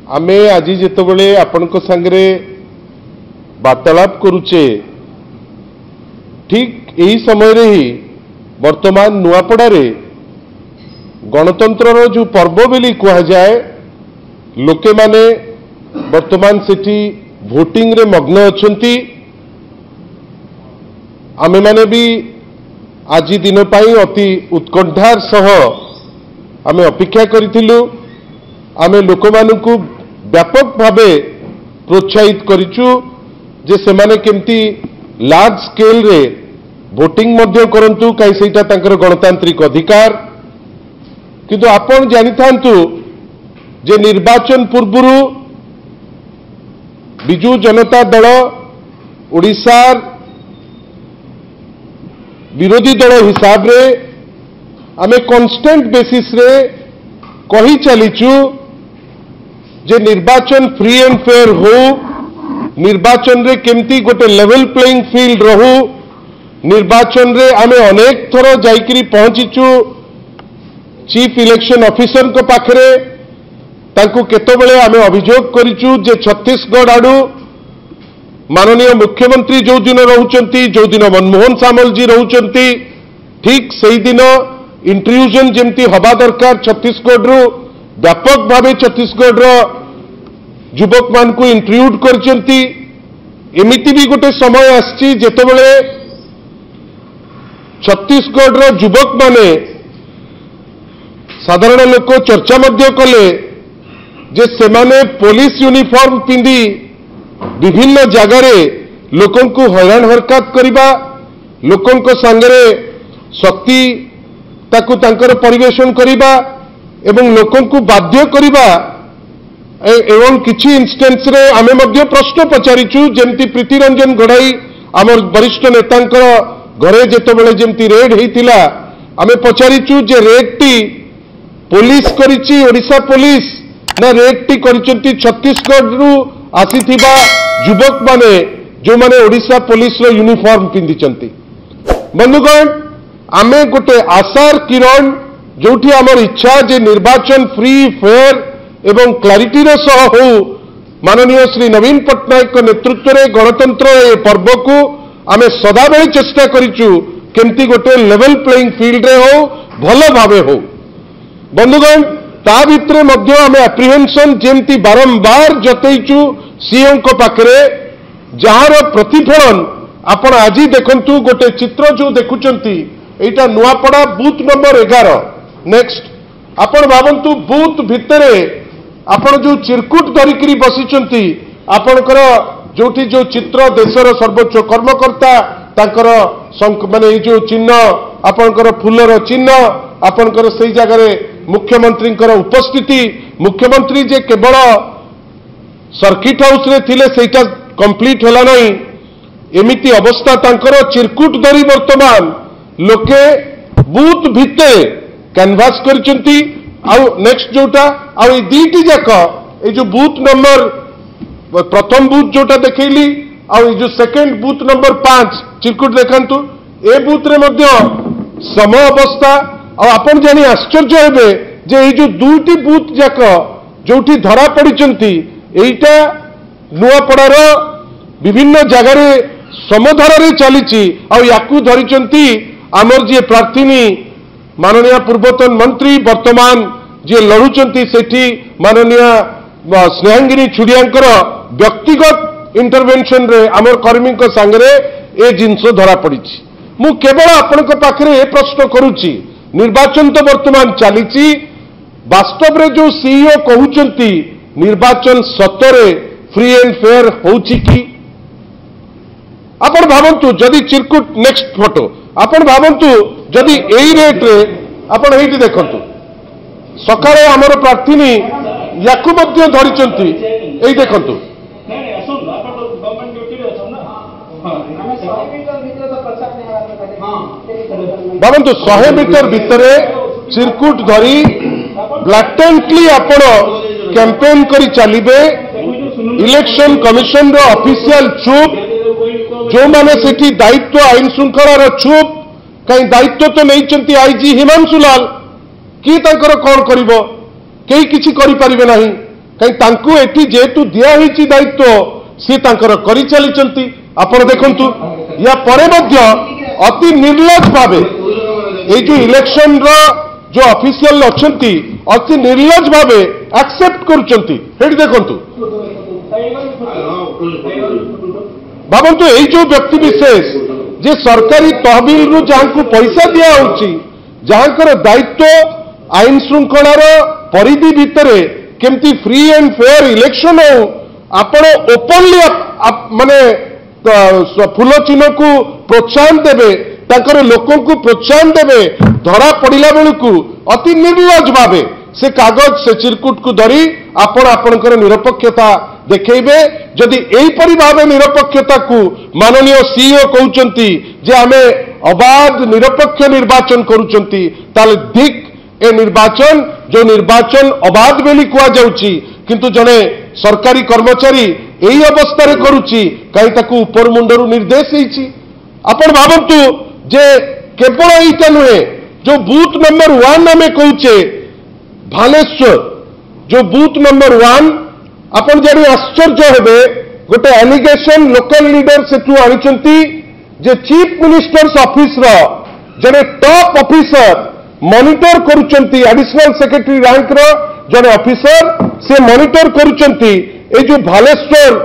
आमे आज जितेबले आपण सांगे वार्तालाप करुचे ठीक यही समय रे ही वर्तमान नुआपड़ारे गणतंत्र जो पर्व बोली कह जाए लोके माने वर्तमान सेठी भोटिंग रे मग्न अछंती। आमे माने भी आज दिन पाई अति उत्कंठार सह आमे अपेक्षा करिथिलु। आमे लोक मानकु व्यापक भावे प्रोत्साहित करिचु जे सेमाने केमती लार्ज स्केल रे भोटिंग मध्य करंतु कई सेटा तांकर गणतांत्रिक अधिकार। किंतु आपण जानि थांतु जे निर्वाचन पूर्वरु बिजू जनता दल ओडिशार विरोधी दल हिसाब रे आमे कांस्टेंट बेसिस रे कही चलीचु जे निर्वाचन फ्री एंड फेयर हो, निर्वाचन रे केमती गोटे लेवल प्लेइंग फील्ड रहू। निर्वाचन रे आमे अनेक थर जाइकरी पहुंचीचु चीफ इलेक्शन ऑफिसर को पाखरे तांकु केतबेले आमे अभियोग करिचु जे छत्तीसगढ़ आडू माननीय मुख्यमंत्री जो दिन रहउचंती, जो दिन मनमोहन सामल जी रहउचंती, ठीक सही दिन इंट्रूजन जेमती हवा दरकार छत्तीसगढ़ रु व्यापक भावे छत्तीसगढ़ युवक मान को इंट्रूड करचंती। एमिति भी गोटे समय आछि जेतेबेले छत्तीसगढ़ युवक माने साधारण लोक चर्चा मध्य कले जे सेमाने पुलिस यूनिफॉर्म पिंदी विभिन्न जगार लोकन को हैरान हरकत करिबा, लोकन को संगरे शक्ति ताकु तांकर परिवेशन करिबा एवं लोकन को बाध्य करिबा एवं किछि इंस्टेंस रे आमे मध्य प्रश्न पचारिचु जेमती प्रीति रंजन गढ़ाई आमर वरिष्ठ नेतांकर घरे जेतेबेले जेमती रेड हेतिला आमे पचारिचु जे रेड टी पुलिस करिछि ओडिशा पुलिस ना रेड टी करिसंती छत्तीसगढ़ रु आसीथिबा युवक माने जो माने ओडिशा पुलिस रो यूनिफॉर्म पिंदिचंती। बंधुगण आमे गोटे आशार किरण जोठी आमर इच्छा जे निर्वाचन फ्री फेयर एवं क्लारिटी रो सह हो माननीय श्री नवीन पट्टनायक को नेतृत्व रे गणतंत्र ए पर्व को आमे सदाबेले चेष्टा करिचु केमती गोटे लेवल प्लेइंग फील्ड रे हो भलो भावे हो। बंधुगण ता भितरे मध्य आमे एप्रिहेंशन जेमती बारंबार जतैचु सीएम को पाखरे जहार प्रतिफलन आपण आज देखंतु गोटे चित्र जो देखुचंती एटा नुआपड़ा बूथ नंबर 11 नेक्स्ट आपण भावंतु बूथ भितरे आपण जो चिरकुट धरिकरी बसिचंती आपणकर जोठी जो चित्र देशर सर्वोच्च कर्मकर्ता तांकर माने जो चिन्ह आपणकर फूलर चिन्ह आपणकर सही जगह मुख्यमंत्री उपस्थिति मुख्यमंत्री जे केवल सर्किट हाउस रे थिले सेटा कंप्लीट होला नहीं एमिति अवस्था तांकर चिरकुट धरी वर्तमान लोके बूथ भिते कैनवास करचंती। आउ नेक्स्ट जोटा आउ ए दीटी जाक ए जो बूथ नंबर प्रथम बूथ जोटा देखैली आउ ए जो सेकंड बूथ नंबर 5 चिरकुट देखंतु ए बूथ रे मध्य सम अवस्था आउ आपण जानी आश्चर्य हेबे जे ए जो दुईटी बूथ जाक जोठी धरा पड़िचंती एइटा नुआपड़ार विभिन्न जगार समधार चली याकू धरिचंती आमर जी प्रार्थीनी माननीय पूर्वतन मंत्री वर्तमान जी लड़ुचंती सेठी माननीय स्नेहांगिनी छुड़ियांकर व्यक्तिगत इंटरवेंशन रे आमर कर्मी सांगरे ए जिनस धरा पड़ी। मु केवल आपण पाखरे ए प्रश्न करुच्ची निर्वाचन तो वर्तमान चली वास्तव रे जो सीईओ कहउचंती निर्वाचन सतरे फ्री एंड फेयर होउची कि आपण भावंतु जदि चिरकुट नेक्स्ट फोटो आपण भावंतु जदि एई रेट रे आपण एइटी देखंतु सकाळे हमर प्रार्थीनी याकु मध्य धरिचंती एई देखंतु भावंतु 100 मीटर भितरे चिरकुट धरी ब्लैटेंटली आपण कैंपेन करी चलिबे इलेक्शन कमिशन रो ऑफिशियल चुप जो माने सेठी दायित्व आईन श्रृंखलार चुप कहीं दायित्व तो नहीं आईजी हिमांशु लाल कि कौन कर किसी करें ना कहीं एटी जेतु दिखाई दायित्व सी कर चली आपण देखु या परे मध्य अति निर्लज भाव ये जो इलेक्शन रो जो ऑफिशियल अच्छी अति निर्लज भाव एक्सेप्ट करुँच देखु भावतु यही जो व्यक्ति विशेष जे सरकारी तहबिल रु जहाँ को पैसा दिया जहाँकर दायित्व आईन श्रृंखलार परिधि भितर केमती फ्री एंड फेयर इलेक्शन हो आपण ओपनली माने फूल चिन्ह को प्रोत्साहन देवे ताकर लोकों को प्रोत्साहन देवे धरा पड़ा बेलू अति निर्लज भावे से कागज से चिरकुट को धरी आपणकर निरपेक्षता देखैबे जदि एहीपरि भावे निरपेक्षता को माननीय सीईओ कहउचंती जे आमे अबाध निरपेक्ष निर्वाचन करूचंती ताले धिक ए निर्वाचन जो निर्वाचन अबाध बेली कुआ जाउची किंतु जने सरकारी कर्मचारी एही अवस्था रे करूची काई ताकू ऊपर मुंडरू निर्देश हेची आपण भावंतु जे केवल एटा नुहे जो बूथ नंबर 1 आमे कहूचे भालेश्वर जो बूथ नंबर 1 आपण जानी आश्चर्य हेबे गोटे एलिगेशन लोकल लीडर सेठू आनिचंती जे चीफ मिनिस्टर्स ऑफिस रो जने टॉप ऑफिसर मॉनिटर करूचंती एडिशनल सेक्रेटरी रैंक रो जने ऑफिसर से मॉनिटर करूचंती ए जो भालेश्वर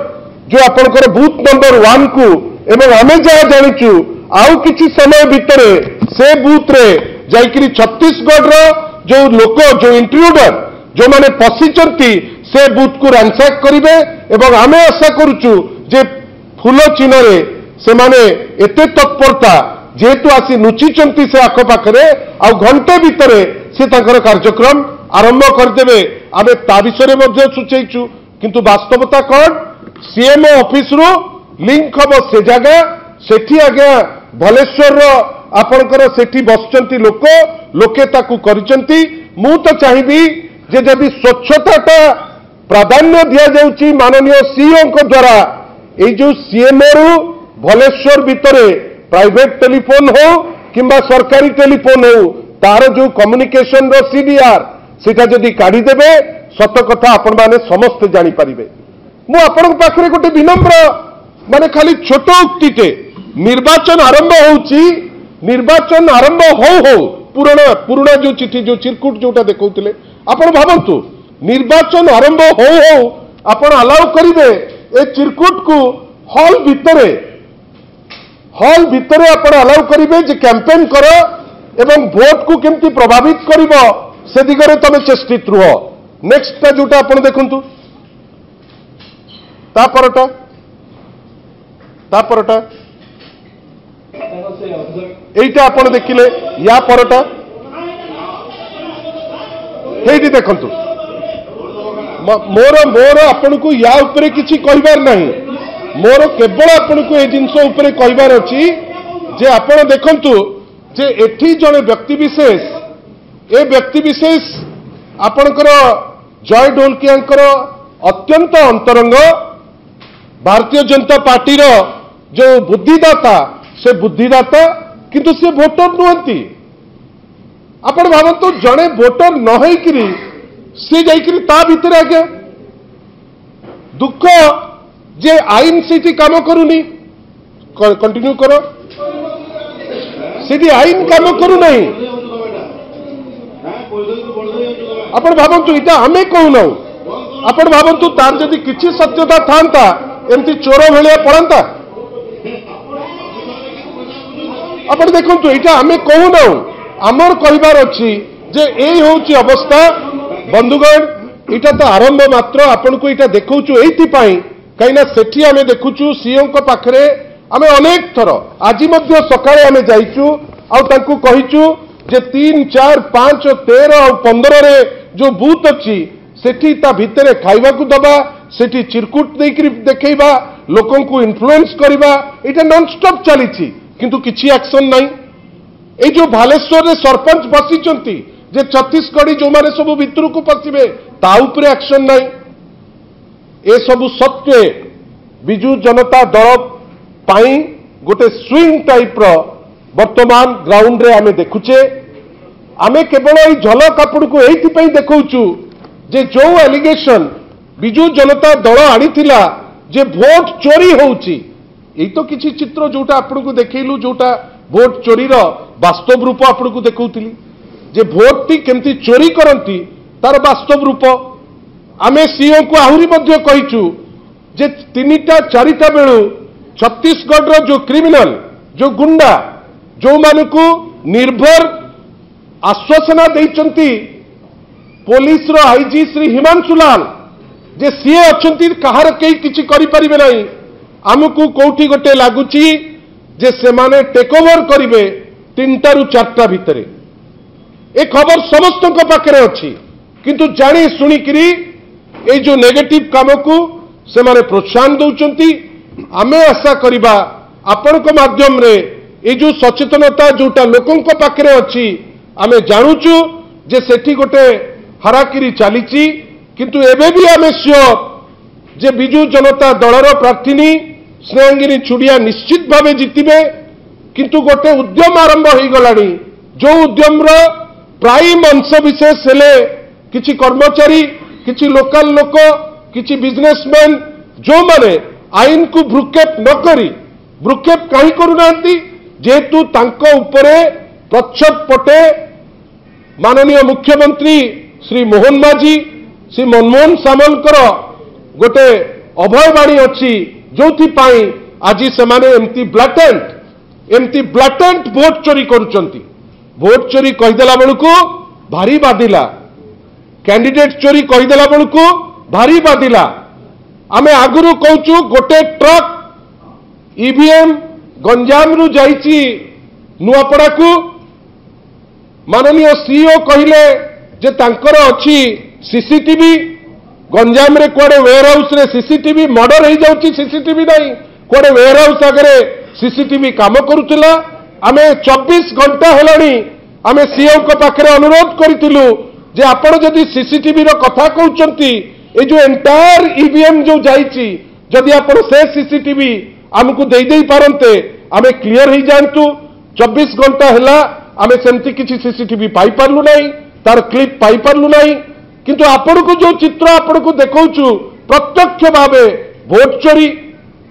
जो आपनकर बूथ नंबर 1 को एवं आमे जहाँ जानिचु आउ किछि समय भितरे से बूथ रे जाइकरी छत्तीसगढ़ रो जो लोक जो इंट्रूडर जो माने पशिचंती से बूथ को रैंसैक करिवे एवं आमे आशा करूचु जे फूल चिन्ह रे से माने एते तत्परता जेहेतु आसी नुचिचंती से आखपाखे आउ घंटे भितरे से तांकर कार्यक्रम आरंभ करदेवे आमे ता विषय में सूचयचु किंतु वास्तवता कौन सीएमओ ऑफिस रु लिंक हम से जगह सेठी आज्ञा भलेश्वर आपणकर सेठी बसचंती लोके ताकू करिचंती मु तो चाहिबी जे जदि स्वच्छताटा प्राधान्य दिया जाउची माननीय सीईओ को द्वारा ए जो सीएमओ रु भलेश्वर भितरे प्राइवेट टेलीफोन हो किंबा सरकारी टेलीफोन हो तार जो कम्युनिकेशन रो सीडीआर सेटा जदि काढ़ी देबे सत कथा आपण माने समस्त जानि परिबे मु आपण पाखरे गोटे विनम्र माने खाली छोट उक्तिटे निर्वाचन आरंभ होउची निर्वाचन आरंभ हो पुराना जो चिठी जो चिरकुट जोटा देखौतिले आपण भाबंतु निर्वाचन आरंभ हो आपण अलाउ करिवे ए चिरकुट को हॉल भितरे आपण अलाउ करिवे जे कैंपेन करो एवं भोट को केमती प्रभावित करिवो से दिगरे तमे चेष्टित रुह नेक्स्ट जोटा आपण देखंतु ता परटा एटा आपण देखिले या परटा हेठी देखंतु मोर आपण को या ऊपर किछि कहबार नहीं मोर केवल आपण को ए जिंस ऊपर कहबार अछि जे आपण देखंतु जे एठी जने व्यक्ति विशेष ए व्यक्ति विशेष आपणकर जय ढोलकियांकर अत्यंत अंतरंग भारतीय जनता पार्टी रो जो बुद्धिदाता से बुद्धिदाता किंतु से वोटर नुहंती आपण भावंतु जने वोटर न होइकरी से जाइकरी ता भितर आज्ञा दुख जे आईन सीटी काम करूनी कंटिन्यू करो सीटी आईन काम करू नहीं आपण भावंतु इटा हमें कहूना आपण भावंतु तार जदि किछि सत्यता थांता एमती चोर भलिया पड़ंता आपण देखंतु इटा हमें कहूना आमर कहबार अछि जे एई होउची अवस्था बंधुगण इटा तो आरंभ मात्र आपण को इटा देखौचु एथि पई कहिना सेठी आमे देखुचु सीएम को पाखरे आमे अनेक थर आज मध्य सकाळे आमे जाइचु आ तांकु कहिचु जे 3, 4, 5, 13 और 15 रे जो बूथ अछि सेठी ता भितरे खाइबा को दबा सेठी चिरकुट देकरी देखैबा लोकन को इन्फ्लुएंस करबा इटा नॉन स्टॉप चलीछि किंतु किछि एक्शन नाही ए जो भालेश्वर रे सरपंच बसिचंती जे छत्तीसगढ़ी जो माने सब भितर को पसिबे ता ऊपर एक्शन नाही ए सब सत्वे बिजू जनता दल पाई गोटे स्विंग टाइप रो वर्तमान ग्राउंड रे आमे देखुचे आमे केवल ई झलक आपण को एथि पई देखौचु जे जो एलिगेशन विजु जनता दल आनीथिला जे भोट चोरी होउची एई तो किछि चित्र जोटा आपनको देखैलु जोटा भोट चोरी रो वास्तव रूप आपनको देखौतिली जे भोट टी केमती चोरी करंती तार वास्तव रूप आमे सीओ को आहुरी मध्य कहिचु जे 3टा 4टा बेलु छत्तीसगढ़ रो जो क्रिमिनल जो गुंडा जो मानकु निर्भर आश्वासना देइचंती पुलिस रो आईजी श्री हिमांशु लाल जे सीए अछंती कहार केही किछि करि परिबे नाही आमकु कोठी गोटे लागुची जे सेमाने टेक ओवर करिवे 3टा रु 4टा भितरे ए खबर समस्त पाखे अच्छी किंतु जानी शुणिकी ए जो नेगेटिव काम को से माने प्रोत्साहन दौरान आमे आशा करिबा आपण माध्यम रे ए जो सचेतनता जोटा लोकों पाखे अच्छी आमे जानूचु जे सेठी गोटे हाराकिरी चली किंतु एबे भी आमे श्योर जे बिजु जनता दलर प्रार्थी स्नेहांगिनी छुड़िया निश्चित भावे जितिबे किंतु गोटे उद्यम आरंभ हो गलानी जो उद्यम रो प्राइम अंश विशेष हेले किछि कर्मचारी किछि लोकल लोक किछि बिजनेसमैन जो माने आईन को भ्रुक्षेप न करी भ्रुक्षेप कहीं करूनांती जेतु तांको उपरे प्रच्छद पटे माननीय मुख्यमंत्री श्री मोहन माझी श्री मनमोहन सामलकर गोटे अभयवाणी अच्छी जो आज से एमती ब्लाटेंट भोट चोरी करुचंती भोट चोरी कहीदेला बेलू भारी बाधिला कैंडिडेट चोरी कहीदेला बेलू भारी बाधिला आमे आगुरु कहूचु गोटे ट्रक ईवीएम गंजाम रु जाइची नुआपड़ा को माननीय सीईओ कहिले जे तांकर अछि सीसीटीवी गंजाम रे कोडे वेयर हाउस रे सीसीटीवी मर्डर हो जाउची सीसीटीवी नहीं कोडे वेयर हाउस आगे सीसीटीवी काम करुथिला आमे 24 घंटा हेलानी आमे सीईओ को पाखरे अनुरोध करितिलु जे आपण जदि सीसीटीवी रो कथा कहउचंती ए जो एंटायर ईवीएम जो जाइची जदि आपण से सीसीटीवी हमकु देई देई पारंते आमे क्लियर हो जानतु 24 घंटा हेला आमे सेमती किछि सीसीटीवी पाई पारलु नाही तार क्लिप पाई पारलु नाही किंतु आपण को जो चित्र आपण को देखौछु प्रत्यक्ष भावे भोट चोरी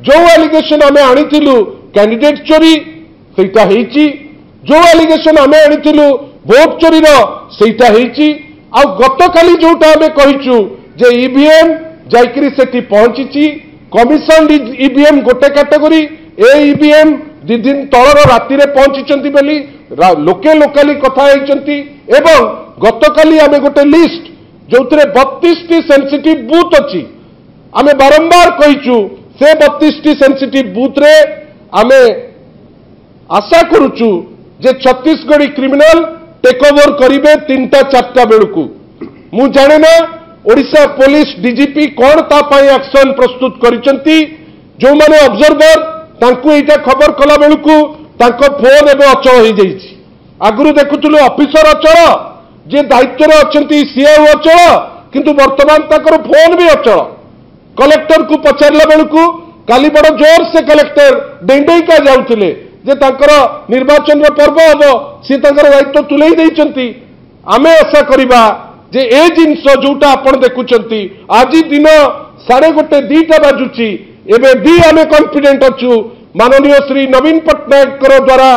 जो एलिगेशन आमे आनिथिलु कैंडिडेट चोरी सेटा हेची जो एलिगेशन आमे आनिथिलु भोट चोरी रो सेटा हेची आ गतकाली जोटा आमे कहिचु जे ईवीएम जाइकरी सेठी पहुंचीची कमिशन ईवीएम गोटे कैटेगरी ए ईवीएम दि दिन तलर राति रे पहुंचीचंती बेली लोके लोकाली कथा हेचंती एवं गतकाली आमे गोटे लिस्ट जो 32 टी सेंसिटिव बूथ अच्छी आमे बारंबार कहिचु से 32 टी सेंसिटिव बूथ रे आमे आशा करुचु जे छत्तीसगढ़ी क्रिमिनल टेक ओवर करिवे 3टा 4टा बेलू मु जाने ना ओडिशा पुलिस डीजीपी कौन तापाई एक्शन प्रस्तुत करिसंती जो माने ऑब्जर्वर तांकु एटा खबर कला बेलू तांको फोन एबे अचल हो जाइछि आगुरु देखुथुलु ऑफिसर अचल जे दायित्व रे अछंती सीएओ अचल किंतु वर्तमान ताकर फोन भी अचल कलेक्टर को पचारला बेलू काली बड़ जोर से कलेक्टर डेंडेका जाउथिले जे तांकर निर्वाचन रो पर्व हबो सी तांकर दायित्व तुलेई दैचंती आमे आशा करिबा जे ए जिंस जोटा आपण देखुचंती आज दिन 1:30 2टा बाजुची एबे भी आमे कॉन्फिडेंट अछु माननीय श्री नवीन पट्टनायक द्वारा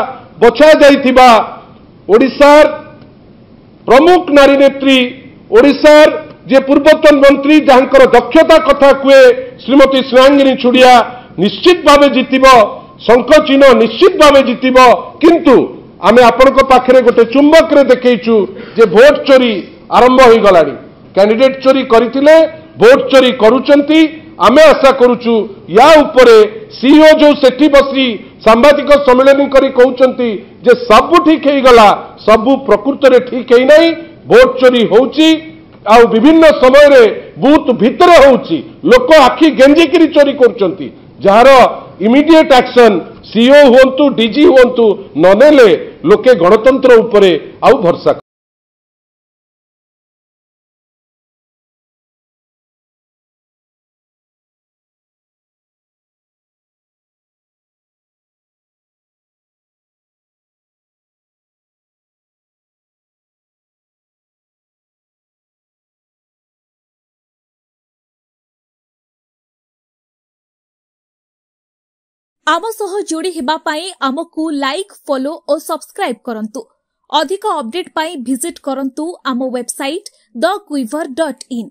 बछा जाइथिबा ओडिशार प्रमुख नारी नेत्री ओडिशार जे पूर्वतन मंत्री जहांकर दक्षता कथा कुए श्रीमती स्नेहांगिनी छुड़िया निश्चित भावे जितिब शंख चिन्ह निश्चित भावे जितिब किंतु आमे आपण पाखरे गोटे चुंबक रे देखैछु जे भोट चोरी आरंभ हो गलानी कैंडिडेट चोरी करथिले भोट चोरी करूचंती आमे आशा करूचु या उपरे सीईओ जो सेठी बसी सांबादिक सम्मेलन करी कहउचंती जे सब ठीक हे गला सब प्रकृत रे ठीक हे नाही भोट चोरी होउची आ विभिन्न समय रे बूथ भितरे होउची लोक आखि गेंजी करी चोरी करचंती जार इमिडिएट एक्शन सीईओ होंतु डीजी होंतु ननेले लोके गणतंत्र उपरे आउ भरसा आम सह जोड़ी हेबा पाई आमकु लाइक फॉलो और सब्सक्राइब करंतु। अधिक अपडेट पाई विजिट करंतु आम वेबसाइट thequiver.in।